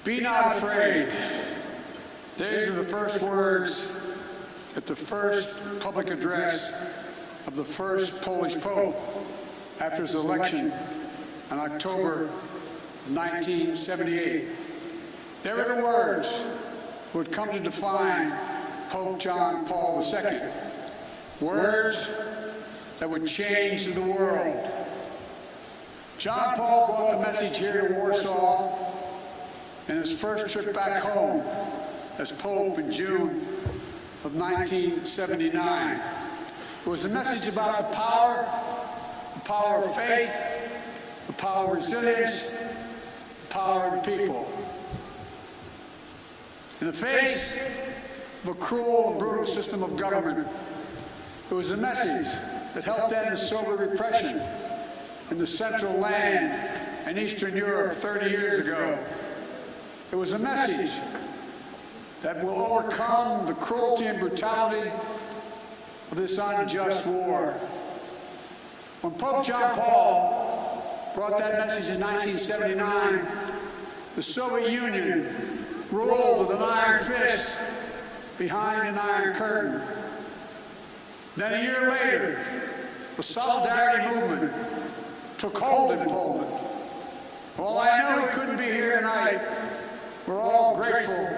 Be not afraid. These are the first words at the first public address of the first Polish Pope after his election in October 1978. They were the words who would come to define Pope John Paul II. Words that would change the world. John Paul brought the message here to Warsaw in his first trip back home as Pope in June of 1979. It was a message about the power of faith, the power of resilience, the power of the people. In the face of a cruel and brutal system of government, it was a message that helped end the Soviet repression in the Central Land and Eastern Europe 30 years ago. It was a message that will overcome the cruelty and brutality of this unjust war. When Pope John Paul brought that message in 1979, the Soviet Union ruled with an iron fist behind an iron curtain. Then a year later, the Solidarity movement took hold in Poland. While I know he couldn't be here tonight, we're all grateful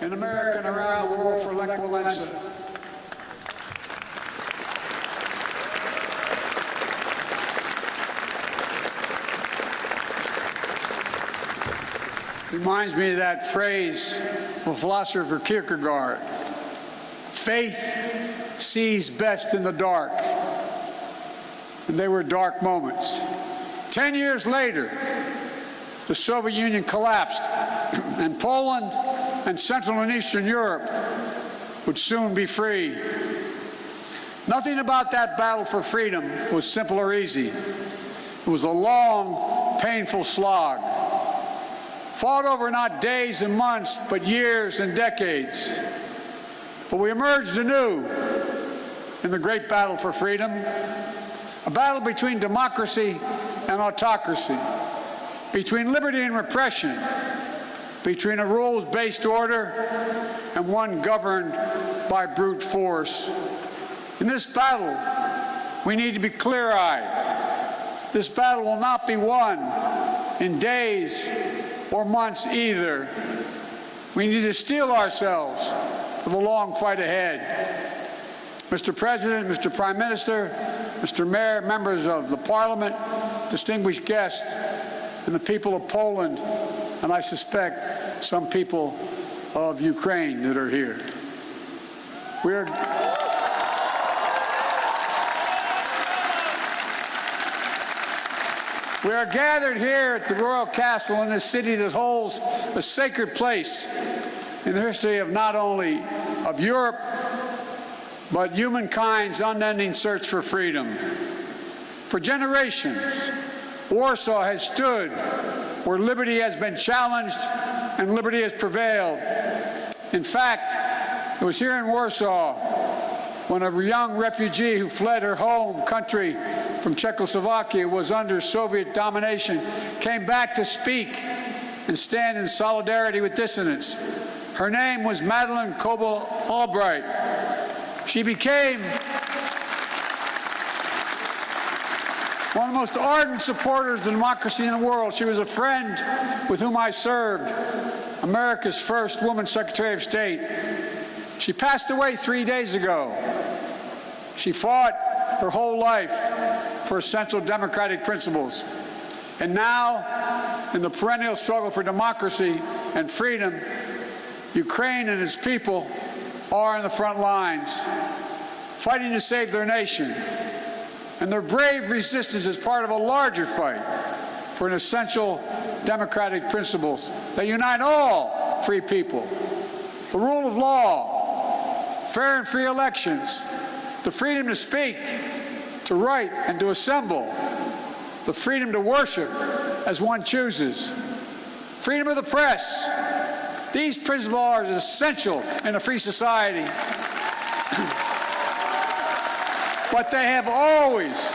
in America and around the world for Lech Walesa. Reminds me of that phrase of philosopher Kierkegaard: faith sees best in the dark. And they were dark moments. 10 years later, the Soviet Union collapsed, and Poland and Central and Eastern Europe would soon be free. Nothing about that battle for freedom was simple or easy. It was a long, painful slog, fought over not days and months, but years and decades. But we emerged anew in the great battle for freedom, a battle between democracy and autocracy, between liberty and repression, between a rules-based order and one governed by brute force. In this battle, we need to be clear-eyed. This battle will not be won in days or months either. We need to steel ourselves for the long fight ahead. Mr. President, Mr. Prime Minister, Mr. Mayor, members of the Parliament, distinguished guests, and the people of Poland, and I suspect some people of Ukraine that are here. We are gathered here at the Royal Castle in this city that holds a sacred place in the history of not only of Europe, but humankind's unending search for freedom. For generations, Warsaw has stood where liberty has been challenged and liberty has prevailed. In fact, it was here in Warsaw when a young refugee who fled her home country from Czechoslovakia, was under Soviet domination, came back to speak and stand in solidarity with dissidents. Her name was Madeleine Koval-Albright. She became one of the most ardent supporters of democracy in the world. She was a friend with whom I served, America's first woman Secretary of State. She passed away 3 days ago. She fought her whole life for essential democratic principles. And now, in the perennial struggle for democracy and freedom, Ukraine and its people are in the front lines, fighting to save their nation. And their brave resistance is part of a larger fight for an essential democratic principles that unite all free people. The rule of law, fair and free elections, the freedom to speak, to write, and to assemble, the freedom to worship as one chooses, freedom of the press. These principles are essential in a free society. But they have always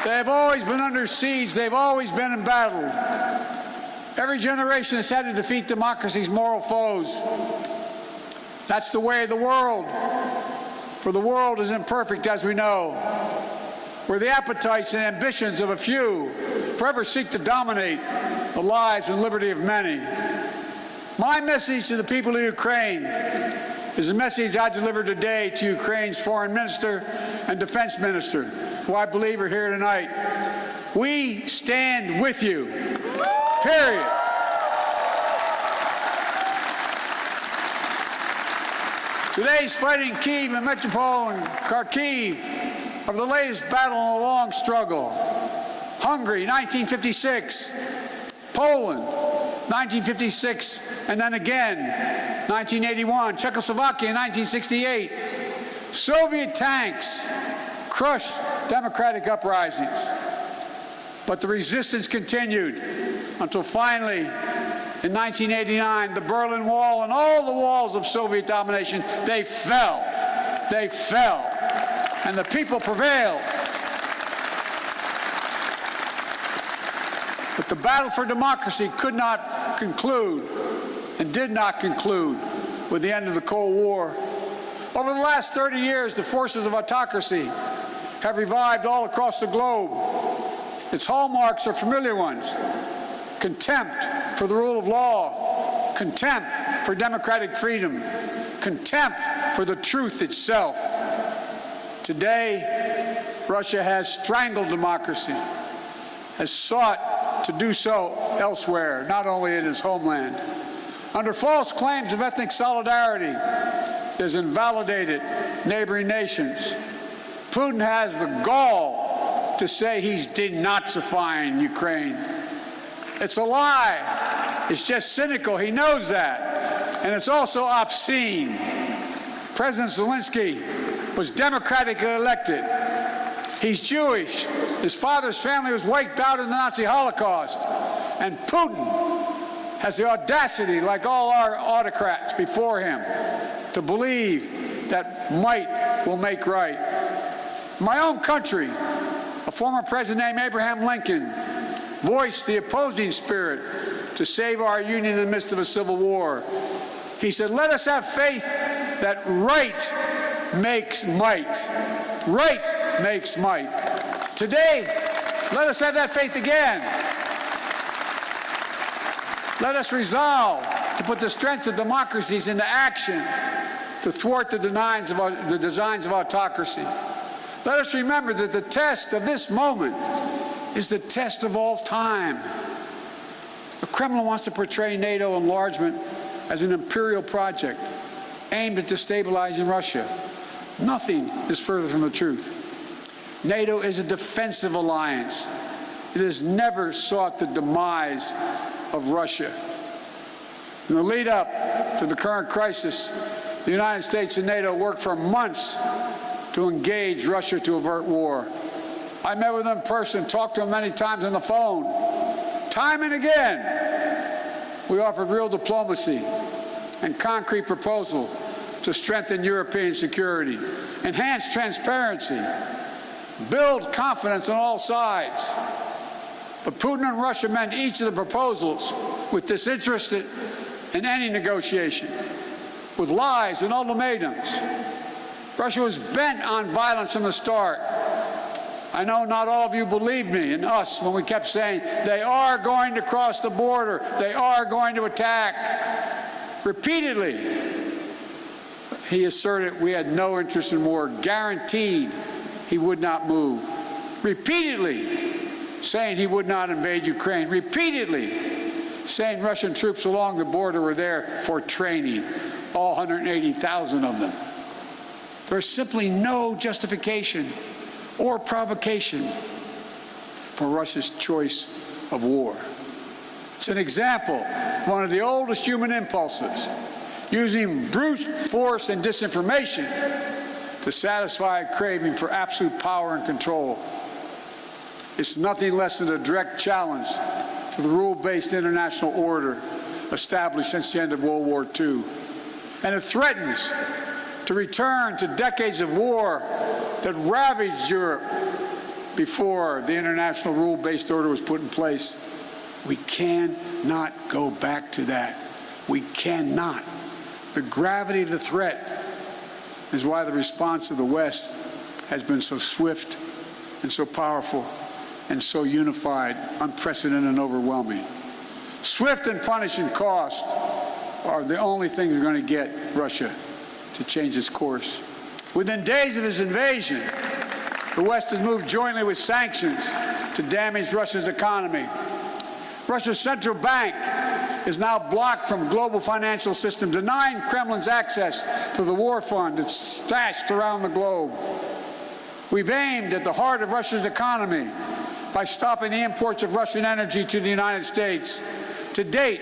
been under siege. They've always been embattled. Every generation has had to defeat democracy's moral foes. That's the way of the world, for the world is imperfect, as we know, where the appetites and ambitions of a few forever seek to dominate the lives and liberty of many. My message to the people of Ukraine is a message I delivered today to Ukraine's foreign minister and defense minister, who I believe are here tonight. We stand with you, period. Today's fighting Kyiv and Melitopol and Kharkiv are the latest battle in a long struggle. Hungary, 1956. Poland, 1956, and then again, 1981. Czechoslovakia, 1968. Soviet tanks crushed democratic uprisings. But the resistance continued until finally, in 1989, the Berlin Wall and all the walls of Soviet domination, they fell. They fell. And the people prevailed. But the battle for democracy could not conclude and did not conclude with the end of the Cold War. Over the last 30 years, the forces of autocracy have revived all across the globe. Its hallmarks are familiar ones: contempt for the rule of law, contempt for democratic freedom, contempt for the truth itself. Today, Russia has strangled democracy, has sought to do so elsewhere, not only in its homeland. Under false claims of ethnic solidarity, it has invalidated neighboring nations. Putin has the gall to say he's denazifying Ukraine. It's a lie. It's just cynical. He knows that. And it's also obscene. President Zelensky was democratically elected. He's Jewish. His father's family was wiped out in the Nazi Holocaust. And Putin has the audacity, like all our autocrats before him, to believe that might will make right. In my own country, a former president named Abraham Lincoln voiced the opposing spirit to save our union in the midst of a civil war. He said, "Let us have faith that right makes might. Right makes might." Today, let us have that faith again. Let us resolve to put the strength of democracies into action to thwart the designs of autocracy. Let us remember that the test of this moment is the test of all time. The Kremlin wants to portray NATO enlargement as an imperial project aimed at destabilizing Russia. Nothing is further from the truth. NATO is a defensive alliance. It has never sought the demise of Russia. In the lead up to the current crisis, the United States and NATO worked for months to engage Russia to avert war. I met with them in person, talked to them many times on the phone. Time and again, we offered real diplomacy and concrete proposals to strengthen European security, enhance transparency, build confidence on all sides. But Putin and Russia met each of the proposals with disinterested in any negotiation, with lies and ultimatums. Russia was bent on violence from the start. I know not all of you believed me and us when we kept saying they are going to cross the border, they are going to attack. Repeatedly, he asserted we had no interest in war, guaranteed he would not move. Repeatedly saying he would not invade Ukraine. Repeatedly saying Russian troops along the border were there for training, all 180,000 of them. There's simply no justification or provocation for Russia's choice of war. It's an example of one of the oldest human impulses, using brute force and disinformation to satisfy a craving for absolute power and control. It's nothing less than a direct challenge to the rule-based international order established since the end of World War II. And it threatens to return to decades of war that ravaged Europe before the international rule-based order was put in place. We cannot go back to that. We cannot. The gravity of the threat is why the response of the West has been so swift and so powerful and so unified, unprecedented and overwhelming. Swift and punishing cost are the only things that are going to get Russia to change its course. Within days of his invasion, the West has moved jointly with sanctions to damage Russia's economy. Russia's central bank is now blocked from the global financial system, denying Kremlin's access to the war fund that's stashed around the globe. We've aimed at the heart of Russia's economy by stopping the imports of Russian energy to the United States. To date,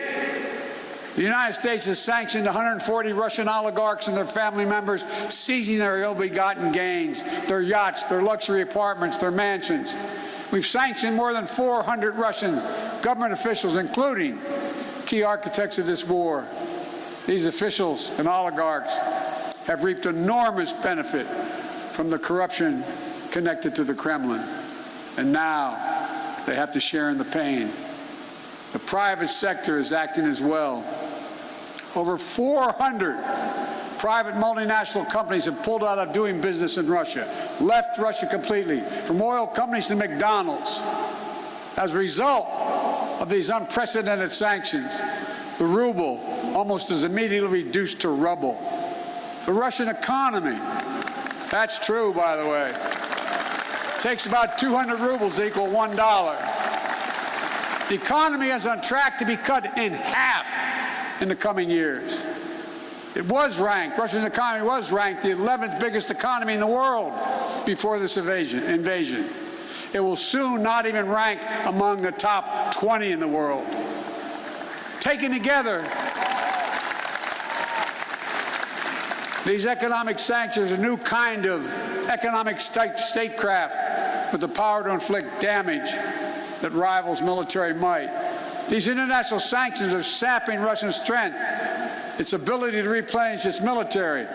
the United States has sanctioned 140 Russian oligarchs and their family members, seizing their ill-begotten gains, their yachts, their luxury apartments, their mansions. We've sanctioned more than 400 Russian government officials, including key architects of this war. These officials and oligarchs have reaped enormous benefit from the corruption connected to the Kremlin. And now they have to share in the pain. The private sector is acting as well. Over 400 private multinational companies have pulled out of doing business in Russia, left Russia completely, from oil companies to McDonald's. As a result of these unprecedented sanctions, the ruble almost is immediately reduced to rubble. The Russian economy, that's true, by the way, takes about 200 rubles to equal $1. The economy is on track to be cut in half in the coming years. It was ranked, Russia's economy was ranked the 11th biggest economy in the world before this invasion. It will soon not even rank among the top 20 in the world. Taken together, these economic sanctions are a new kind of economic statecraft with the power to inflict damage that rivals military might. These international sanctions are sapping Russia's strength, its ability to replenish its military,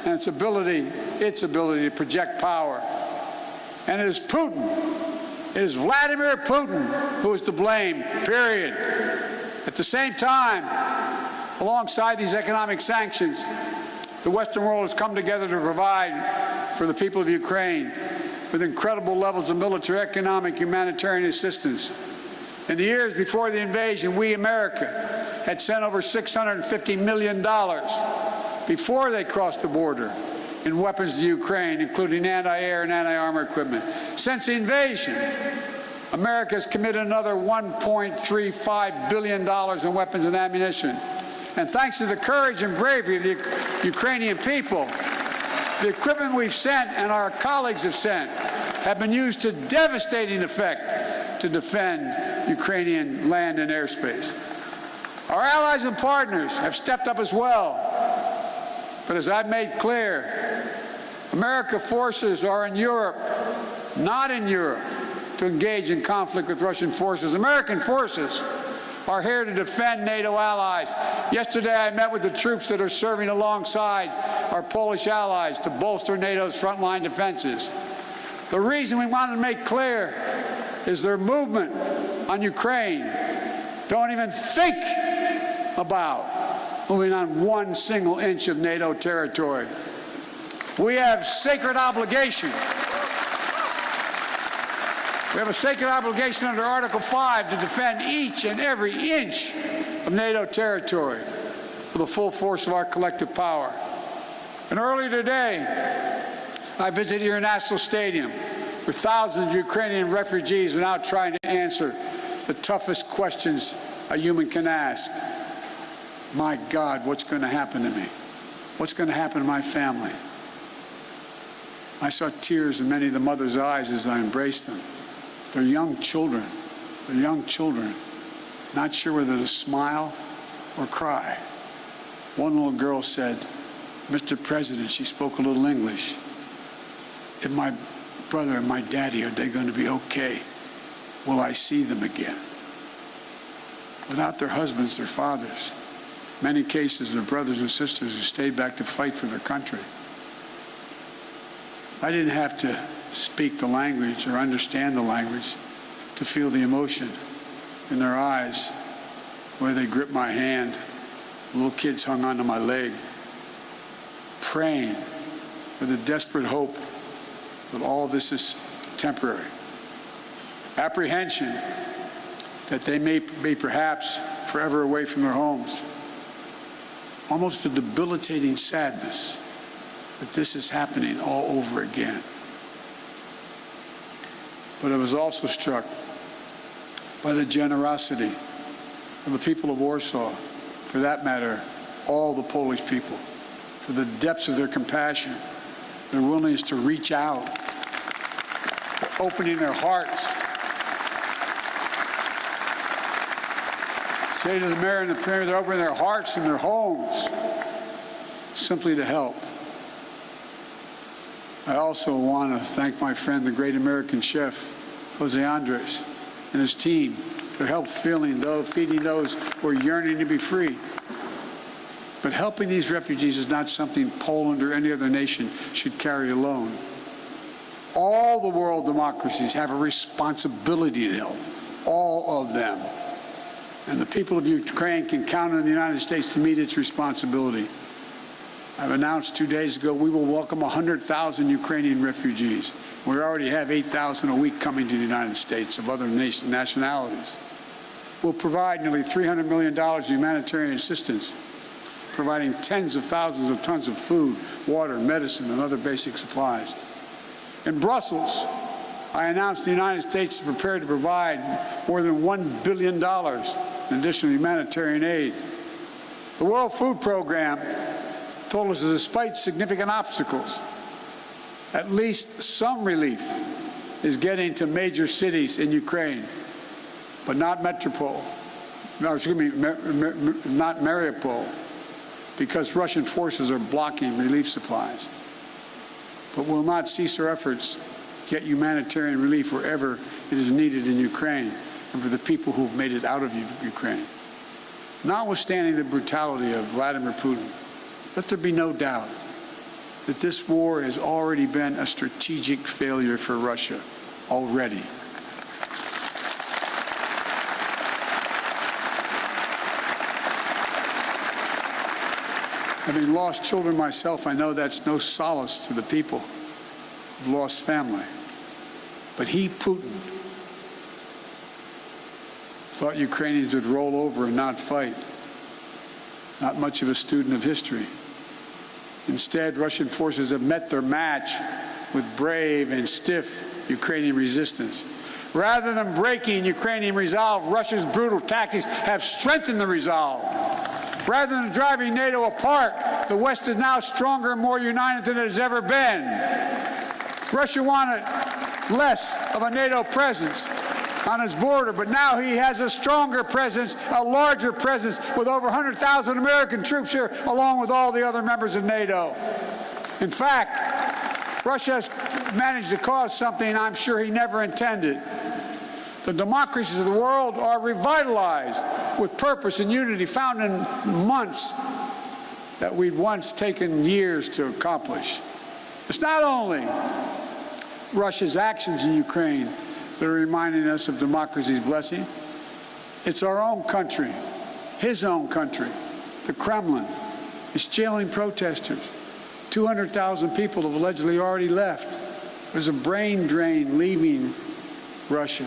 and its ability to project power. And it is Putin, it is Vladimir Putin who is to blame, period. At the same time, alongside these economic sanctions, the Western world has come together to provide for the people of Ukraine with incredible levels of military, economic, humanitarian assistance. In the years before the invasion, we, America, had sent over $650 million before they crossed the border in weapons to Ukraine, including anti-air and anti-armor equipment. Since the invasion, America has committed another $1.35 billion in weapons and ammunition. And thanks to the courage and bravery of the Ukrainian people, the equipment we've sent and our colleagues have sent have been used to devastating effect to defend Ukrainian land and airspace. Our allies and partners have stepped up as well. But as I've made clear, American forces are in Europe, not in Europe, to engage in conflict with Russian forces. American forces are here to defend NATO allies. Yesterday, I met with the troops that are serving alongside our Polish allies to bolster NATO's frontline defenses. The reason we want to make clear is their movement on Ukraine don't even think about moving on one single inch of NATO territory. We have sacred obligation. We have a sacred obligation under Article 5 to defend each and every inch of NATO territory with the full force of our collective power. And earlier today, I visited your national stadium where thousands of Ukrainian refugees are now trying to answer the toughest questions a human can ask. My God, what's going to happen to me? What's going to happen to my family? I saw tears in many of the mothers' eyes as I embraced them. They're young children. They're young children, not sure whether to smile or cry. One little girl said, "Mr. President," she spoke a little English, "if my brother and my daddy, are they going to be okay? Will I see them again?" Without their husbands, their fathers, in many cases, their brothers and sisters who stayed back to fight for their country. I didn't have to speak the language or understand the language to feel the emotion. in their eyes, the way they gripped my hand. Little kids hung onto my leg, praying with a desperate hope that all this is temporary. Apprehension that they may be perhaps forever away from their homes. Almost a debilitating sadness that this is happening all over again. But I was also struck by the generosity of the people of Warsaw, for that matter, all the Polish people, for the depths of their compassion, their willingness to reach out, opening their hearts. Say to the mayor and the premier, they're opening their hearts and their homes simply to help. I also want to thank my friend, the great American chef, Jose Andres, and his team for help feeding those who are yearning to be free. But helping these refugees is not something Poland or any other nation should carry alone. All the world democracies have a responsibility to help, all of them. And the people of Ukraine can count on the United States to meet its responsibility. I've announced 2 days ago we will welcome 100,000 Ukrainian refugees. We already have 8,000 a week coming to the United States of other nationalities. We'll provide nearly $300 million in humanitarian assistance, providing tens of thousands of tons of food, water, medicine, and other basic supplies. In Brussels, I announced the United States is prepared to provide more than $1 billion in additional humanitarian aid. The World Food Program told us that despite significant obstacles, at least some relief is getting to major cities in Ukraine, but not not Mariupol, because Russian forces are blocking relief supplies. But we'll not cease our efforts to get humanitarian relief wherever it is needed in Ukraine and for the people who have made it out of Ukraine. Notwithstanding the brutality of Vladimir Putin, let there be no doubt that this war has already been a strategic failure for Russia already. Having lost children myself, I know that's no solace to the people who've lost family. But he, Putin, thought Ukrainians would roll over and not fight. Not much of a student of history. Instead, Russian forces have met their match with brave and stiff Ukrainian resistance. Rather than breaking Ukrainian resolve, Russia's brutal tactics have strengthened the resolve. Rather than driving NATO apart, the West is now stronger and more united than it has ever been. Russia wanted less of a NATO presence on his border, but now he has a stronger presence, a larger presence, with over 100,000 American troops here, along with all the other members of NATO. In fact, Russia has managed to cause something I'm sure he never intended. The democracies of the world are revitalized with purpose and unity found in months that we'd once taken years to accomplish. It's not only Russia's actions in Ukraine that are reminding us of democracy's blessing. It's our own country, his own country, the Kremlin, is jailing protesters. 200,000 people have allegedly already left. There's a brain drain leaving Russia,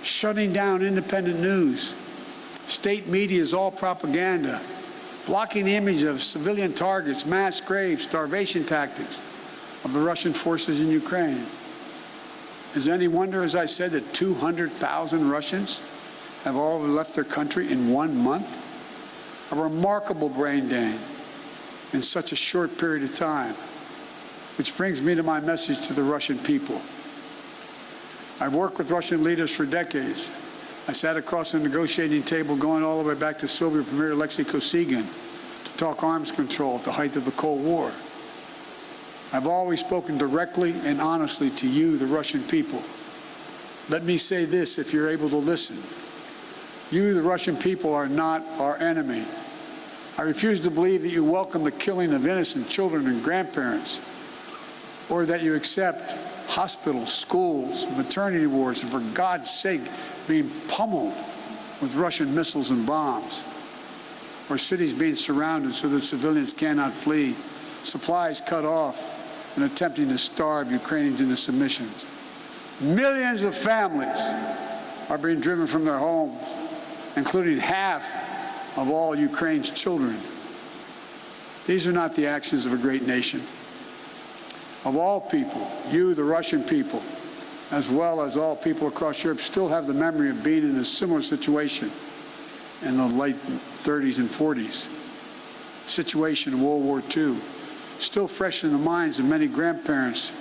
shutting down independent news. State media is all propaganda, blocking the image of civilian targets, mass graves, starvation tactics of the Russian forces in Ukraine. Is it any wonder, as I said, that 200,000 Russians have already left their country in 1 month? A remarkable brain drain in such a short period of time. Which brings me to my message to the Russian people. I've worked with Russian leaders for decades. I sat across the negotiating table going all the way back to Soviet Premier Alexei Kosygin to talk arms control at the height of the Cold War. I've always spoken directly and honestly to you, the Russian people. Let me say this, if you're able to listen. You, the Russian people, are not our enemy. I refuse to believe that you welcome the killing of innocent children and grandparents, or that you accept hospitals, schools, maternity wards, and for God's sake, being pummeled with Russian missiles and bombs, or cities being surrounded so that civilians cannot flee, supplies cut off, and attempting to starve Ukrainians into submission. Millions of families are being driven from their homes, including half of all Ukraine's children. These are not the actions of a great nation. Of all people, you, the Russian people, as well as all people across Europe, still have the memory of being in a similar situation in the late 30s and 40s. Situation in World War II, still fresh in the minds of many grandparents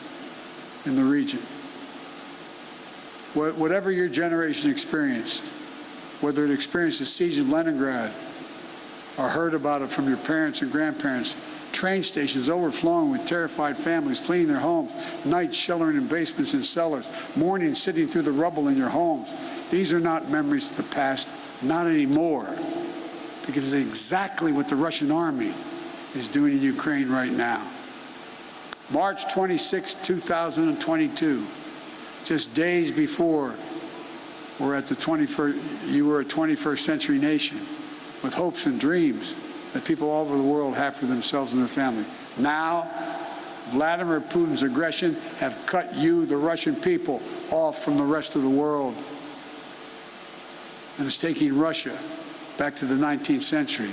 in the region. Whatever your generation experienced, whether it experienced the siege of Leningrad or heard about it from your parents and grandparents, train stations overflowing with terrified families fleeing their homes, nights sheltering in basements and cellars, morning sitting through the rubble in your homes. These are not memories of the past, not anymore, because it's exactly what the Russian army is doing in Ukraine right now. March 26, 2022, just days before you were a 21st century nation with hopes and dreams that people all over the world have for themselves and their family. Now, Vladimir Putin's aggression have cut you, the Russian people, off from the rest of the world. And it's taking Russia back to the 19th century.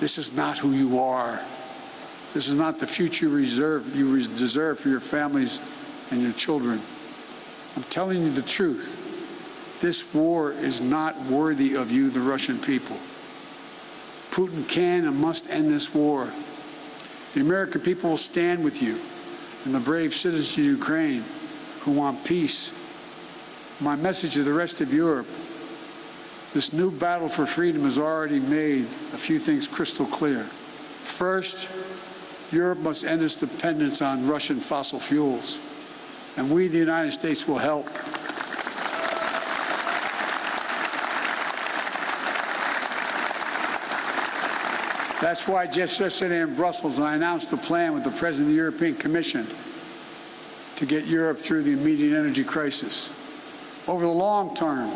This is not who you are. This is not the future you deserve for your families and your children. I'm telling you the truth. This war is not worthy of you, the Russian people. Putin can and must end this war. The American people will stand with you and the brave citizens of Ukraine who want peace. My message to the rest of Europe, this new battle for freedom has already made a few things crystal clear. First, Europe must end its dependence on Russian fossil fuels, and we, the United States, will help. That's why just yesterday in Brussels, I announced the plan with the President of the European Commission to get Europe through the immediate energy crisis. Over the long term,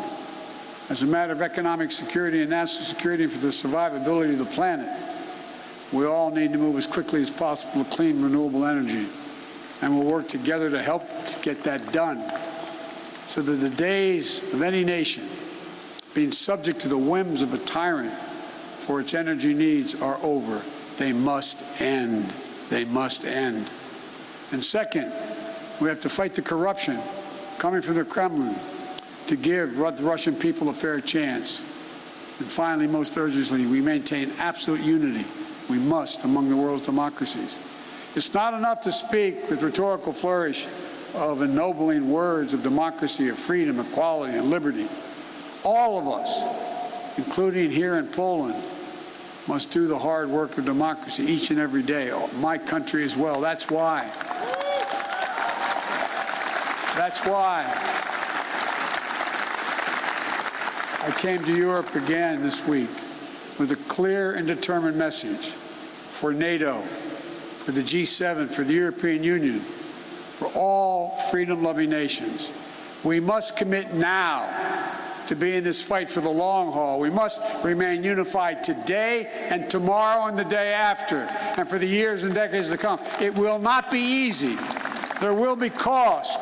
as a matter of economic security and national security for the survivability of the planet, we all need to move as quickly as possible to clean, renewable energy. And we'll work together to help to get that done so that the days of any nation being subject to the whims of a tyrant for its energy needs are over. They must end. They must end. And second, we have to fight the corruption coming from the Kremlin to give the Russian people a fair chance. And finally, most urgently, we maintain absolute unity. We must among the world's democracies. It's not enough to speak with rhetorical flourish of ennobling words of democracy, of freedom, equality, and liberty. All of us, including here in Poland, must do the hard work of democracy each and every day. My country as well. That's why I came to Europe again this week with a clear and determined message for NATO, for the G7, for the European Union, for all freedom-loving nations. We must commit now to be in this fight for the long haul. We must remain unified today and tomorrow and the day after, and for the years and decades to come. It will not be easy. There will be cost,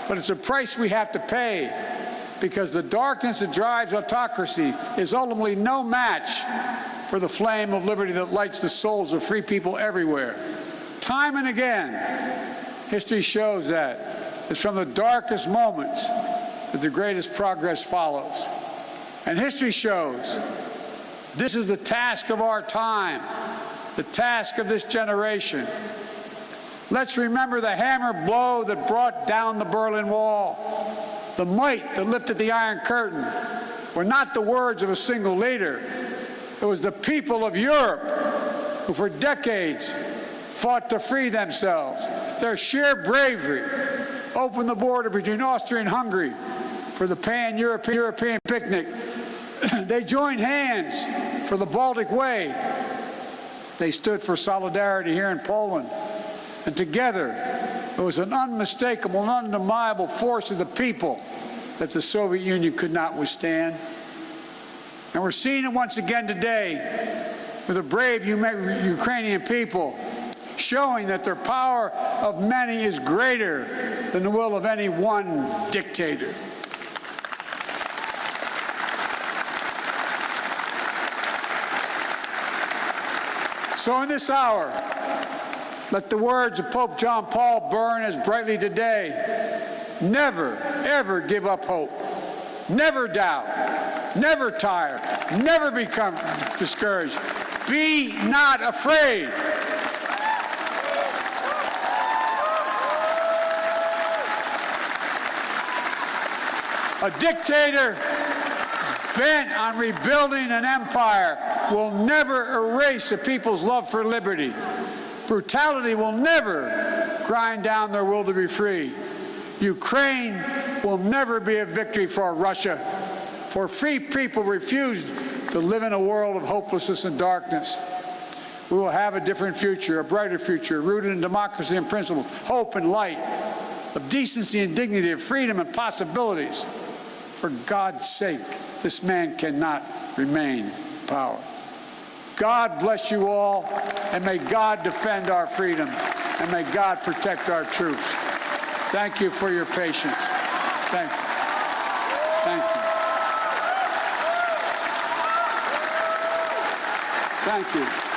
but it's a price we have to pay, because the darkness that drives autocracy is ultimately no match for the flame of liberty that lights the souls of free people everywhere. Time and again, history shows that it's from the darkest moments that the greatest progress follows. And history shows this is the task of our time, the task of this generation. Let's remember the hammer blow that brought down the Berlin Wall. The might that lifted the Iron Curtain were not the words of a single leader. It was the people of Europe who for decades fought to free themselves. Their sheer bravery opened the border between Austria and Hungary for the pan-European picnic. They joined hands for the Baltic Way. They stood for solidarity here in Poland. And together, it was an unmistakable and undeniable force of the people that the Soviet Union could not withstand. And we're seeing it once again today with the brave Ukrainian people showing that their power of many is greater than the will of any one dictator. So in this hour, let the words of Pope John Paul burn as brightly today. Never, ever give up hope. Never doubt. Never tire. Never become discouraged. Be not afraid. A dictator bent on rebuilding an empire will never erase a people's love for liberty. Brutality will never grind down their will to be free. Ukraine will never be a victory for Russia, for free people refused to live in a world of hopelessness and darkness. We will have a different future, a brighter future, rooted in democracy and principles, hope and light, of decency and dignity, of freedom and possibilities. For God's sake, this man cannot remain in power. God bless you all, and may God defend our freedom, and may God protect our troops. Thank you for your patience. Thank you. Thank you. Thank you.